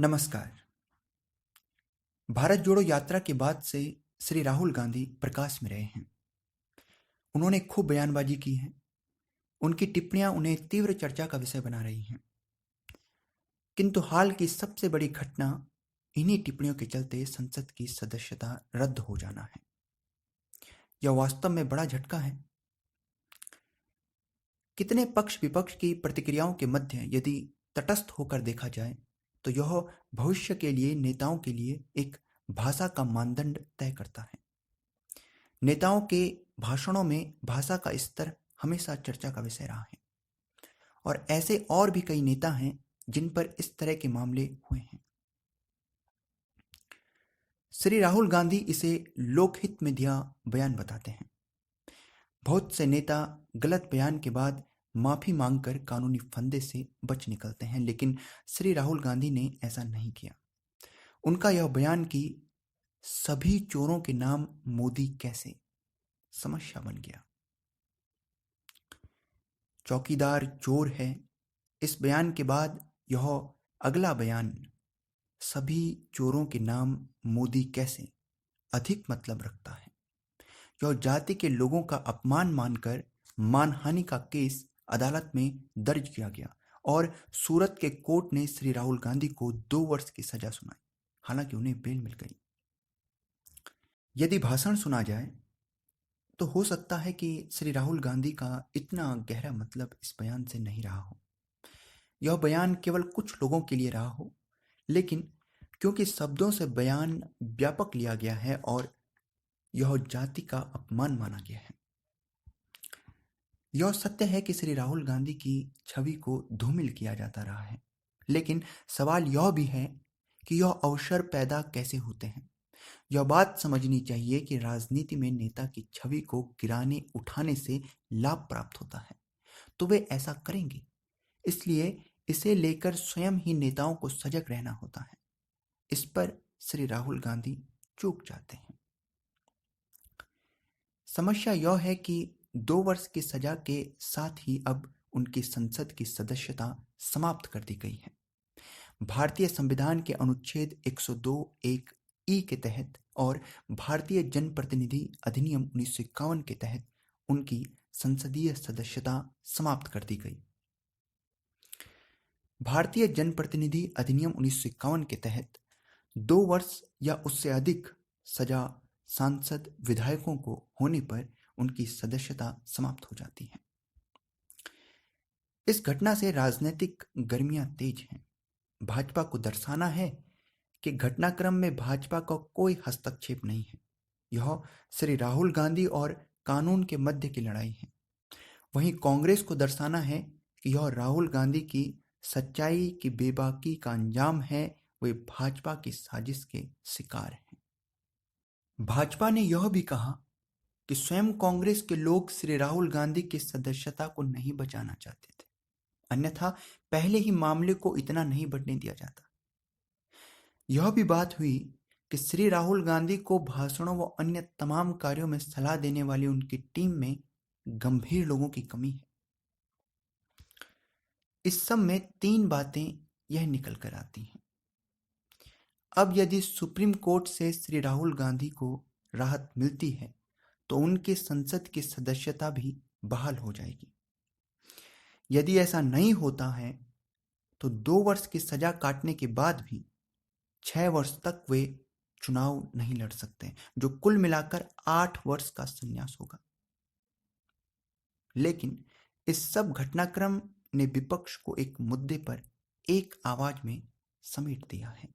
नमस्कार। भारत जोड़ो यात्रा के बाद से श्री राहुल गांधी प्रकाश में रहे हैं। उन्होंने खूब बयानबाजी की है। उनकी टिप्पणियां उन्हें तीव्र चर्चा का विषय बना रही हैं। किंतु हाल की सबसे बड़ी घटना इन्हीं टिप्पणियों के चलते संसद की सदस्यता रद्द हो जाना है। यह वास्तव में बड़ा झटका है। कितने पक्ष विपक्ष की प्रतिक्रियाओं के मध्य यदि तटस्थ होकर देखा जाए तो यह भविष्य के लिए नेताओं के लिए एक भाषा का मानदंड तय करता है। नेताओं के भाषणों में भाषा का स्तर हमेशा चर्चा का विषय रहा है और ऐसे और भी कई नेता हैं जिन पर इस तरह के मामले हुए हैं। श्री राहुल गांधी इसे लोकहित में दिया बयान बताते हैं। बहुत से नेता गलत बयान के बाद माफी मांगकर कानूनी फंदे से बच निकलते हैं, लेकिन श्री राहुल गांधी ने ऐसा नहीं किया। उनका यह बयान कि सभी चोरों के नाम मोदी कैसे समस्या बन गया। चौकीदार चोर है, इस बयान के बाद यह अगला बयान सभी चोरों के नाम मोदी कैसे अधिक मतलब रखता है। यह जाति के लोगों का अपमान मानकर मानहानि का केस अदालत में दर्ज किया गया और सूरत के कोर्ट ने श्री राहुल गांधी को 2 वर्ष की सजा सुनाई। हालांकि उन्हें बेल मिल गई। यदि भाषण सुना जाए तो हो सकता है कि श्री राहुल गांधी का इतना गहरा मतलब इस बयान से नहीं रहा हो। यह बयान केवल कुछ लोगों के लिए रहा हो, लेकिन क्योंकि शब्दों से बयान व्यापक लिया गया है और यह जाति का अपमान माना गया है। यह सत्य है कि श्री राहुल गांधी की छवि को धूमिल किया जाता रहा है, लेकिन सवाल यह भी है कि यह अवसर पैदा कैसे होते हैं। यह बात समझनी चाहिए कि राजनीति में नेता की छवि को गिराने उठाने से लाभ प्राप्त होता है तो वे ऐसा करेंगे। इसलिए इसे लेकर स्वयं ही नेताओं को सजग रहना होता है। इस पर श्री राहुल गांधी चूक जाते हैं। समस्या यह है कि 2 वर्ष की सजा के साथ ही अब उनकी संसद की सदस्यता समाप्त कर दी गई है। भारतीय संविधान के अनुच्छेद 102(1)(e) के तहत और भारतीय जनप्रतिनिधि अधिनियम 1951 के तहत उनकी संसदीय सदस्यता समाप्त कर दी गई। भारतीय जनप्रतिनिधि अधिनियम 1951 के तहत 2 वर्ष या उससे अधिक सजा सांसद विधायकों को होने पर उनकी सदस्यता समाप्त हो जाती है। इस घटना से राजनीतिक गर्मियां तेज हैं। भाजपा को दर्शाना है कि घटनाक्रम में भाजपा का कोई हस्तक्षेप नहीं है। यह श्री राहुल गांधी और कानून के मध्य की लड़ाई है। वहीं कांग्रेस को दर्शाना है कि यह राहुल गांधी की सच्चाई की बेबाकी का अंजाम है। वे भाजपा की साजिश के शिकार हैं। भाजपा ने यह भी कहा कि स्वयं कांग्रेस के लोग श्री राहुल गांधी की सदस्यता को नहीं बचाना चाहते थे, अन्यथा पहले ही मामले को इतना नहीं बढ़ने दिया जाता। यह भी बात हुई कि श्री राहुल गांधी को भाषणों व अन्य तमाम कार्यों में सलाह देने वाली उनकी टीम में गंभीर लोगों की कमी है। इस सब में 3 बातें यह निकल कर आती हैं। अब यदि सुप्रीम कोर्ट से श्री राहुल गांधी को राहत मिलती है तो उनकी संसद की सदस्यता भी बहाल हो जाएगी। यदि ऐसा नहीं होता है तो 2 वर्ष की सजा काटने के बाद भी 6 वर्ष तक वे चुनाव नहीं लड़ सकते, जो कुल मिलाकर 8 वर्ष का संन्यास होगा। लेकिन इस सब घटनाक्रम ने विपक्ष को एक मुद्दे पर एक आवाज में समेट दिया है।